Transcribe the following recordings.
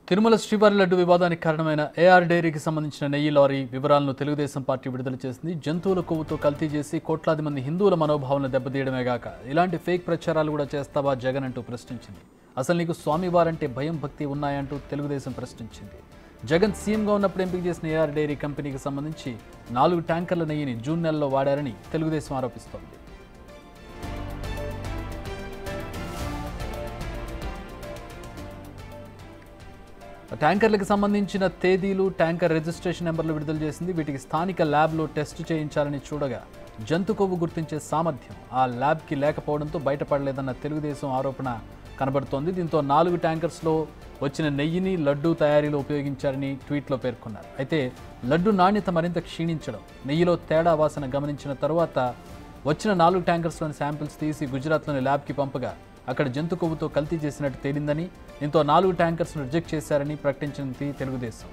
తిరుమల శ్రీవారి లడ్డు వివాదానికి కారణమైన ఏఆర్ డైరీకి సంబంధించిన నెయ్యి లారీ వివరాలను తెలుగుదేశం పార్టీ విడుదల చేసింది. జంతువుల కొవ్వుతో కల్తీ చేసి కోట్లాది మంది హిందువుల మనోభావాలను దెబ్బతీయడమే గాక ఇలాంటి ఫేక్ ప్రచారాలు కూడా చేస్తావా జగన్ అంటూ ప్రశ్నించింది. అసలు నీకు స్వామివారంటే భయం భక్తి ఉన్నాయంటూ తెలుగుదేశం ప్రశ్నించింది. జగన్ సీఎంగా ఉన్నప్పుడు ఎంపిక చేసిన ఏఆర్ డైరీ కంపెనీకి సంబంధించి 4 ట్యాంకర్ల నెయ్యిని జూన్ నెలలో వాడారని తెలుగుదేశం ఆరోపిస్తోంది. ట్యాంకర్లకు సంబంధించిన తేదీలు, ట్యాంకర్ రిజిస్ట్రేషన్ నెంబర్లు విడుదల చేసింది. వీటికి స్థానిక ల్యాబ్లో టెస్ట్ చేయించాలని చూడగా జంతు కొవ్వు గుర్తించే సామర్థ్యం ఆ ల్యాబ్కి లేకపోవడంతో బయటపడలేదన్న తెలుగుదేశం ఆరోపణ కనబడుతోంది. దీంతో 4 ట్యాంకర్స్లో వచ్చిన నెయ్యిని లడ్డూ తయారీలో ఉపయోగించారని ట్వీట్లో పేర్కొన్నారు. అయితే లడ్డు నాణ్యత మరింత క్షీణించడం, నెయ్యిలో తేడా వాసన గమనించిన తరువాత వచ్చిన 4 ట్యాంకర్స్లోని శాంపిల్స్ తీసి గుజరాత్లోని ల్యాబ్కి పంపగా అక్కడ జంతు కొవ్వుతో కల్తీ చేసినట్టు తేలిందని, దీంతో 4 ట్యాంకర్స్ను రిజెక్ట్ చేశారని ప్రకటించింది తెలుగుదేశం.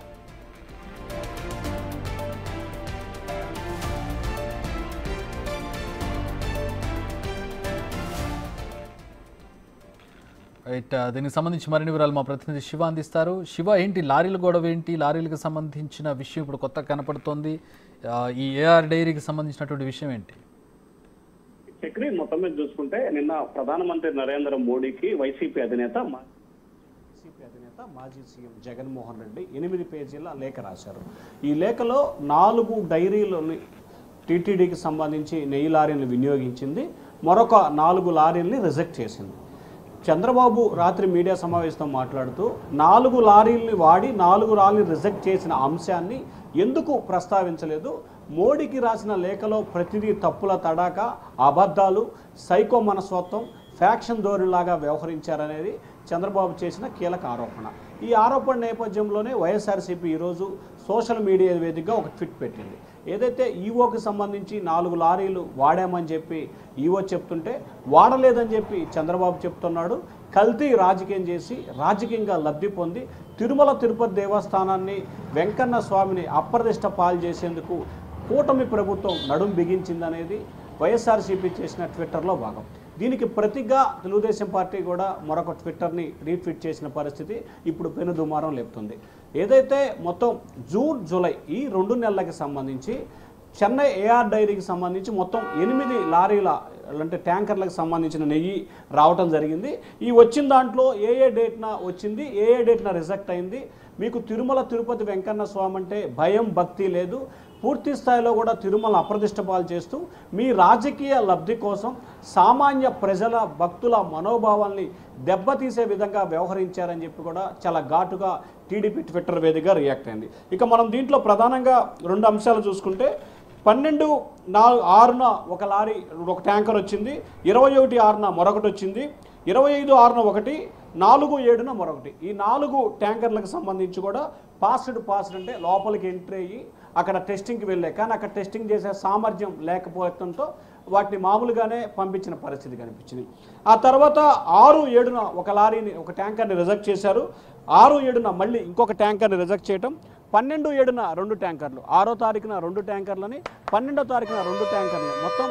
రైట్, దీనికి సంబంధించి మరిన్ని వివరాలు మా ప్రతినిధి శివ అందిస్తారు. శివ, ఏంటి లారీల గొడవ ఏంటి? లారీలకు సంబంధించిన విషయం ఇప్పుడు కొత్తగా కనపడుతోంది. ఈ ఏఆర్ డైరీకి సంబంధించినటువంటి విషయం ఏంటి? చక్రి, మొత్తం మీద చూసుకుంటే నిన్న ప్రధానమంత్రి నరేంద్ర మోడీకి వైసీపీ అధినేత మాజీ సీఎం జగన్మోహన్ రెడ్డి 8 పేజీల లేఖ రాశారు. ఈ లేఖలో 4 డైరీలని టీటీడీకి సంబంధించి నెయ్యి లారీలను వినియోగించింది, మరొక 4 లారీలని రిజెక్ట్ చేసింది. చంద్రబాబు రాత్రి మీడియా సమావేశంతో మాట్లాడుతూ 4 లారీల్ని వాడి 4 లారీని రిజెక్ట్ చేసిన అంశాన్ని ఎందుకు ప్రస్తావించలేదు? మోడీకి రాసిన లేఖలో ప్రతిదీ తప్పుల తడాక, అబద్ధాలు, సైకో మనస్తత్వం, ఫ్యాక్షన్ ధోరణిలాగా వ్యవహరించారనేది చంద్రబాబు చేసిన కీలక ఆరోపణ. ఈ ఆరోపణ నేపథ్యంలోనే వైఎస్ఆర్సీపీ ఈరోజు సోషల్ మీడియా వేదికగా ఒక ట్వీట్ పెట్టింది. ఏదైతే ఈవోకి సంబంధించి 4 లారీలు వాడామని చెప్పి ఈవో చెప్తుంటే వాడలేదని చెప్పి చంద్రబాబు చెప్తున్నాడు. కల్తీ రాజకీయం చేసి రాజకీయంగా లబ్ధి పొంది తిరుమల తిరుపతి దేవస్థానాన్ని, వెంకన్న స్వామిని అప్రదిష్ట పాలు చేసేందుకు కూటమి ప్రభుత్వం నడుం బిగించిందనేది వైఎస్ఆర్సీపీ చేసిన ట్విట్టర్లో భాగం. దీనికి ప్రతిగా తెలుగుదేశం పార్టీ కూడా మరొక ట్విట్టర్ని రీట్వీట్ చేసిన పరిస్థితి ఇప్పుడు పెనుదుమారం లేపుతుంది. ఏదైతే మొత్తం జూన్, జూలై ఈ 2 నెలలకి సంబంధించి చెన్నై ఏఆర్ డైరీకి సంబంధించి మొత్తం 8 లారీల అంటే ట్యాంకర్లకు సంబంధించిన నెయ్యి రావటం జరిగింది. ఈ వచ్చిన దాంట్లో ఏ డేట్న వచ్చింది, ఏ డేట్న రిజెక్ట్ అయింది, మీకు తిరుమల తిరుపతి వెంకన్న స్వామి అంటే భయం భక్తి లేదు, పూర్తి స్థాయిలో కూడా తిరుమల అప్రదిష్ట పాలు చేస్తూ మీ రాజకీయ లబ్ధి కోసం సామాన్య ప్రజల భక్తుల మనోభావాల్ని దెబ్బతీసే విధంగా వ్యవహరించారని చెప్పి కూడా చాలా ఘాటుగా టీడీపీ ట్విట్టర్ వేదికగా రియాక్ట్ అయింది. ఇక మనం దీంట్లో ప్రధానంగా 2 అంశాలు చూసుకుంటే 12/6న ఒక లారీ, ఒక ట్యాంకర్ వచ్చింది, 21/6న మరొకటి వచ్చింది, 25/6న ఒకటి, 4/7న మరొకటి. ఈ 4 ట్యాంకర్లకు సంబంధించి కూడా పాస్డ్ అంటే లోపలికి ఎంట్రీ అయ్యి అక్కడ టెస్టింగ్కి వెళ్ళే, కానీ అక్కడ టెస్టింగ్ చేసే సామర్థ్యం లేకపోవడంతో వాటిని మామూలుగానే పంపించిన పరిస్థితి కనిపించింది. ఆ తర్వాత 6/7న ఒక లారీని, ఒక ట్యాంకర్ని రిజెక్ట్ చేశారు. 6/7న మళ్ళీ ఇంకొక ట్యాంకర్ని రిజెక్ట్ చేయటం, 12/7న 2 ట్యాంకర్లు, 6వ తారీఖున 2 ట్యాంకర్లని, 12వ తారీఖున 2 ట్యాంకర్లు, మొత్తం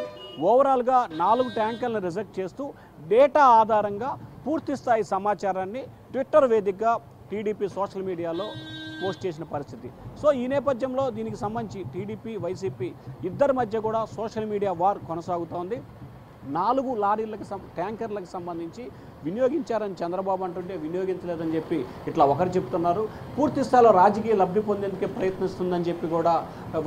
ఓవరాల్గా 4 ట్యాంకర్లను రిజెక్ట్ చేస్తూ డేటా ఆధారంగా పూర్తి స్థాయి సమాచారాన్ని ట్విట్టర్ వేదికగా టీడీపీ సోషల్ మీడియాలో పోస్ట్ చేసిన పరిస్థితి. సో ఈ నేపథ్యంలో దీనికి సంబంధించి టీడీపీ, వైసీపీ ఇద్దరి మధ్య కూడా సోషల్ మీడియా వార్ కొనసాగుతోంది. 4 లారీలకు ట్యాంకర్లకు సంబంధించి వినియోగించారని చంద్రబాబు అంటుంటే వినియోగించలేదని చెప్పి ఇట్లా ఒకరు చెప్తున్నారు. పూర్తి స్థాయిలో రాజకీయ లబ్ధి పొందేందుకే ప్రయత్నిస్తుందని చెప్పి కూడా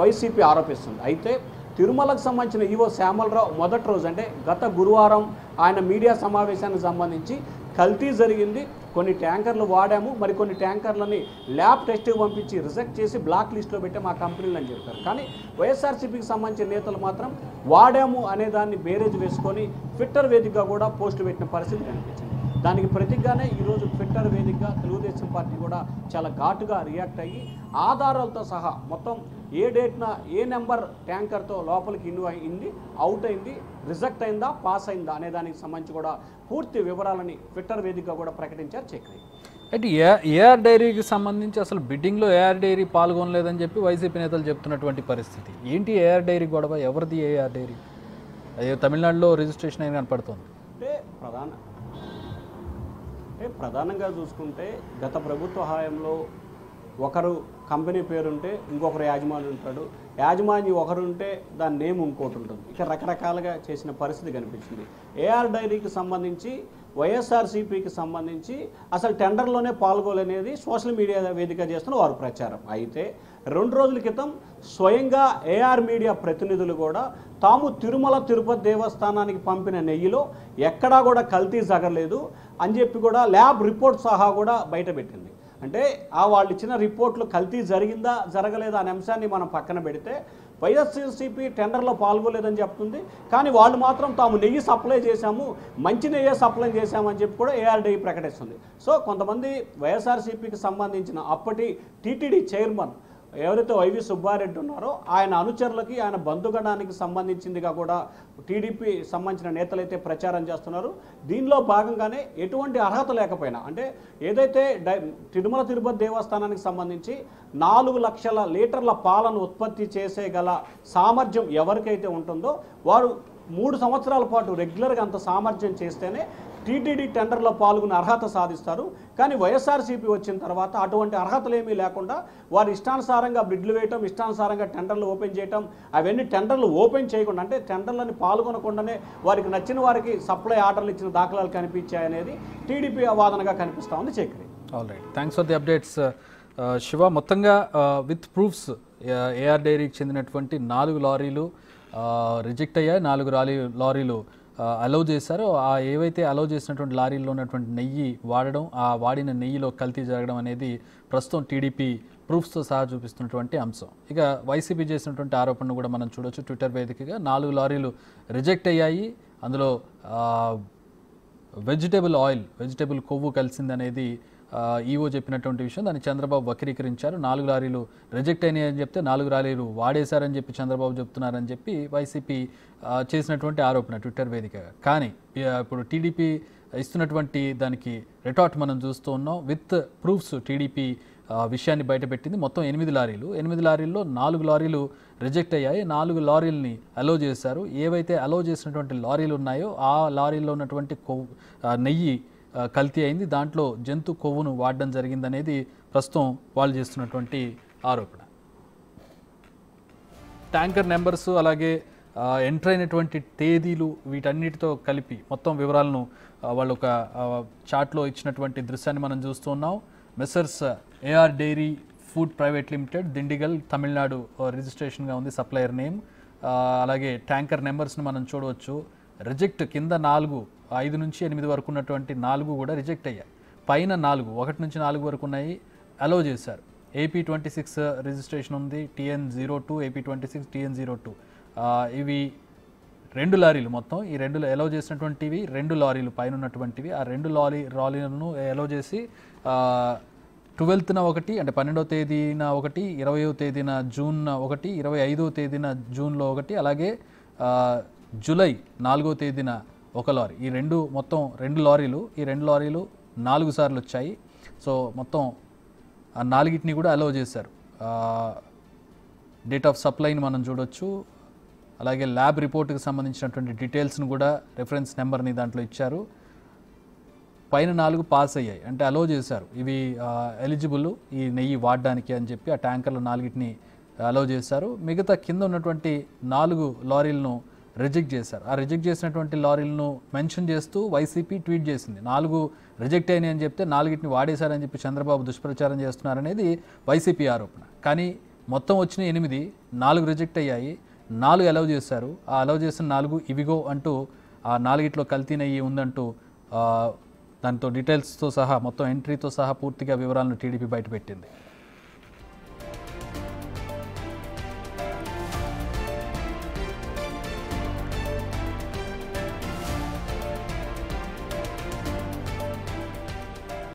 వైసీపీ ఆరోపిస్తుంది. అయితే తిరుమలకు సంబంధించిన ఈవో శ్యామలరావు మొదటి రోజు అంటే గత గురువారం ఆయన మీడియా సమావేశానికి సంబంధించి కల్తీ జరిగింది, కొన్ని ట్యాంకర్లు వాడాము, మరికొన్ని ట్యాంకర్లని ల్యాబ్ టెస్ట్కి పంపించి రిజెక్ట్ చేసి బ్లాక్ లిస్ట్లో పెట్టే మా కంపెనీలు అని చెప్పారు. కానీ వైఎస్ఆర్సీపీకి సంబంధించిన నేతలు మాత్రం వాడాము అనే దాన్ని బేరేజ్ వేసుకొని ట్విట్టర్ వేదికగా కూడా పోస్టు పెట్టిన పరిస్థితి కనిపించింది. దానికి ప్రతిగానే ఈరోజు ట్విట్టర్ వేదికగా తెలుగుదేశం పార్టీ కూడా చాలా ఘాటుగా రియాక్ట్ అయ్యి ఆధారాలతో సహా మొత్తం ఏ డేట్న ఏ నెంబర్ ట్యాంకర్తో లోపలికి అయింది, అవుట్ అయింది, రిజెక్ట్ అయిందా, పాస్ అయిందా అనే దానికి సంబంధించి కూడా పూర్తి వివరాలని ట్విట్టర్ వేదికగా కూడా ప్రకటించారు. చక్రి, అంటే ఏఆర్ డైరీకి సంబంధించి అసలు బిడ్డింగ్లో ఏఆర్ డైరీ పాల్గొనలేదని చెప్పి వైసీపీ నేతలు చెప్తున్నటువంటి పరిస్థితి ఏంటి? ఏఆర్ డైరీ గొడవ ఎవరిది? ఏఆర్ డైరీ తమిళనాడులో రిజిస్ట్రేషన్ అయిన కనపడుతుంది. అంటే ప్రధానంగా చూసుకుంటే గత ప్రభుత్వ హయాంలో ఒకరు కంపెనీ పేరుంటే ఇంకొకరు యాజమాన్యం ఉంటాడు, యాజమాన్యం ఒకరుంటే దాని నేమ్ ఇంకోటి ఉంటుంది. ఇక రకరకాలుగా చేసిన పరిస్థితి కనిపించింది. ఏఆర్ డైరీకి సంబంధించి వైఎస్ఆర్సీపీకి సంబంధించి అసలు టెండర్లోనే పాల్గొలేనేది సోషల్ మీడియా వేదిక చేస్తున్న వారు ప్రచారం. అయితే 2 రోజుల క్రితం స్వయంగా ఏఆర్ మీడియా ప్రతినిధులు కూడా తాము తిరుమల తిరుపతి దేవస్థానానికి పంపిన నెయ్యిలో ఎక్కడా కూడా కల్తీ జరగలేదు అని చెప్పి కూడా ల్యాబ్ రిపోర్ట్ సహా కూడా బయటపెట్టింది. అంటే వాళ్ళు ఇచ్చిన రిపోర్ట్లు కల్తీ జరిగిందా జరగలేదా అనే అంశాన్ని మనం పక్కన పెడితే వైఎస్ఆర్సీపీ టెండర్లో పాల్గొలేదని చెప్తుంది. కానీ వాళ్ళు మాత్రం తాము నెయ్యి సప్లై చేశాము, మంచి నెయ్యి సప్లై చేశామని చెప్పి కూడా ఏఆర్డీ ప్రకటిస్తుంది. సో కొంతమంది వైఎస్ఆర్సీపీకి సంబంధించిన అప్పటి టీటీడీ చైర్మన్ ఎవరైతే వైవి సుబ్బారెడ్డి ఉన్నారో ఆయన అనుచరులకి ఆయన బంధుగణానికి సంబంధించిందిగా కూడా టీడీపీ సంబంధించిన నేతలైతే ప్రచారం చేస్తున్నారు. దీనిలో భాగంగానే ఎటువంటి అర్హత లేకపోయినా అంటే ఏదైతే తిరుమల తిరుపతి దేవస్థానానికి సంబంధించి 4 లక్షల లీటర్ల పాలను ఉత్పత్తి చేసే గల సామర్థ్యం ఎవరికైతే ఉంటుందో వారు 3 సంవత్సరాల పాటు రెగ్యులర్గా అంత సామర్థ్యం చేస్తేనే టీటీడీ టెండర్లో పాల్గొనే అర్హత సాధిస్తారు. కానీ వైఎస్ఆర్సీపీ వచ్చిన తర్వాత అటువంటి అర్హతలు ఏమీ లేకుండా వారి ఇష్టానుసారంగా బిడ్లు వేయటం, ఇష్టానుసారంగా టెండర్లు ఓపెన్ చేయటం, అవన్నీ టెండర్లు ఓపెన్ చేయకుండా అంటే టెండర్లని పాల్గొనకుండానే వారికి నచ్చిన వారికి సప్లై ఆర్డర్లు ఇచ్చిన దాఖలాలు కనిపించాయనేది టీడీపీ వాదనగా కనిపిస్తూ ఉంది. Chakri. All right, thanks for the updates Shiva. మొత్తంగా విత్ ప్రూఫ్స్ ఏఆర్ డైరీకి చెందినటువంటి 4 లారీలు రిజెక్ట్ అయ్యాయి, 4 లారీలు అలౌ చేశారు. ఏవైతే అలౌ చేసినటువంటి లారీల్లో ఉన్నటువంటి నెయ్యి వాడడం, ఆ వాడిన నెయ్యిలో కల్తీ జరగడం అనేది ప్రస్తుతం టీడీపీ ప్రూఫ్స్తో సహా చూపిస్తున్నటువంటి అంశం. ఇక వైసీపీ చేసినటువంటి ఆరోపణను కూడా మనం చూడొచ్చు. ట్విట్టర్ వేదికగా 4 లారీలు రిజెక్ట్ అయ్యాయి, అందులో వెజిటేబుల్ కొవ్వు కలిసిందనేది ఈవో చెప్పినటువంటి విషయం. దాన్ని చంద్రబాబు వక్రీకరించారు. 4 లారీలు రిజెక్ట్ అయినాయి అని చెప్తే 4 లారీలు వాడేశారని చెప్పి చంద్రబాబు చెప్తున్నారని చెప్పి వైసీపీ చేసినటువంటి ఆరోపణ ట్విట్టర్ వేదికగా. కానీ ఇప్పుడు టీడీపీ ఇస్తున్నటువంటి దానికి రిటార్ట్ మనం చూస్తూ ఉన్నాం. విత్ ప్రూఫ్స్ టీడీపీ విషయాన్ని బయటపెట్టింది. మొత్తం 8 లారీలు, 8 లారీల్లో 4 లారీలు రిజెక్ట్ అయ్యాయి, 4 లారీలని అలో చేశారు. ఏవైతే అలో చేసినటువంటి లారీలు ఉన్నాయో ఆ లారీల్లో ఉన్నటువంటి నెయ్యి కల్తీ అయింది, దాంట్లో జంతు కొవ్వును వాడడం జరిగిందనేది ప్రస్తుతం వాళ్ళు చేస్తున్నటువంటి ఆరోపణ. ట్యాంకర్ నెంబర్స్ అలాగే ఎంటర్ అయినటువంటి తేదీలు వీటన్నిటితో కలిపి మొత్తం వివరాలను వాళ్ళు ఒక చార్ట్లో ఇచ్చినటువంటి దృశ్యాన్ని మనం చూస్తూ ఉన్నాం. Messrs AR dairy food private limited, Dindigul, Tamil Nadu రిజిస్ట్రేషన్గా ఉంది సప్లయర్ నేమ్. అలాగే ట్యాంకర్ నెంబర్స్ని మనం చూడవచ్చు. రిజెక్ట్ కింద 4, 5 నుంచి 8 వరకు ఉన్నటువంటి 4 కూడా రిజెక్ట్ అయ్యాయి. పైన 4, 1 నుంచి 4 వరకు ఉన్నాయి, అలో చేశారు. AP26 రిజిస్ట్రేషన్ ఉంది, TN02, AP26, TN02. ఇవి 2 లారీలు మొత్తం. ఈ 2 అలో చేసినటువంటివి 2 లారీలు పైన ఉన్నటువంటివి. ఆ 2 లారీలను అలో చేసి 12న ఒకటి, అంటే 12వ తేదీన ఒకటి, 20వ తేదీన జూన్ ఒకటి, 25వ తేదీన జూన్లో ఒకటి, అలాగే జూలై 4వ తేదీన ఒక లారీ. ఈ మొత్తం 2 లారీలు. ఈ 2 లారీలు 4 సార్లు వచ్చాయి. సో మొత్తం ఆ 4టిని కూడా అలౌ చేశారు. డేట్ ఆఫ్ సప్లైని మనం చూడొచ్చు. అలాగే ల్యాబ్ రిపోర్ట్కి సంబంధించినటువంటి డీటెయిల్స్ను కూడా రెఫరెన్స్ నెంబర్ని దాంట్లో ఇచ్చారు. పైన 4 పాస్ అయ్యాయి, అంటే అలో చేశారు. ఇవి ఎలిజిబుల్ ఈ నెయ్యి వాడడానికి అని చెప్పి ఆ ట్యాంకర్లు 4టిని అలో చేశారు. మిగతా కింద ఉన్నటువంటి 4 లారీలను రిజెక్ట్ చేశారు. ఆ రిజెక్ట్ చేసినటువంటి లారీలను మెన్షన్ చేస్తూ వైసీపీ ట్వీట్ చేసింది. 4 రిజెక్ట్ అయినాయి అని చెప్తే 4టిని వాడేశారని చెప్పి చంద్రబాబు దుష్ప్రచారం చేస్తున్నారనేది వైసీపీ ఆరోపణ. కానీ మొత్తం వచ్చిన 8, 4 రిజెక్ట్ అయ్యాయి, 4 అలౌ చేశారు. ఆ అలౌ చేసిన 4 ఇవిగో అంటూ ఆ 4టిలో కల్తీ నెయ్యి ఉందంటూ దాంతో డీటెయిల్స్తో సహా మొత్తం ఎంట్రీతో సహా పూర్తిగా వివరాలను టీడీపీ బయటపెట్టింది.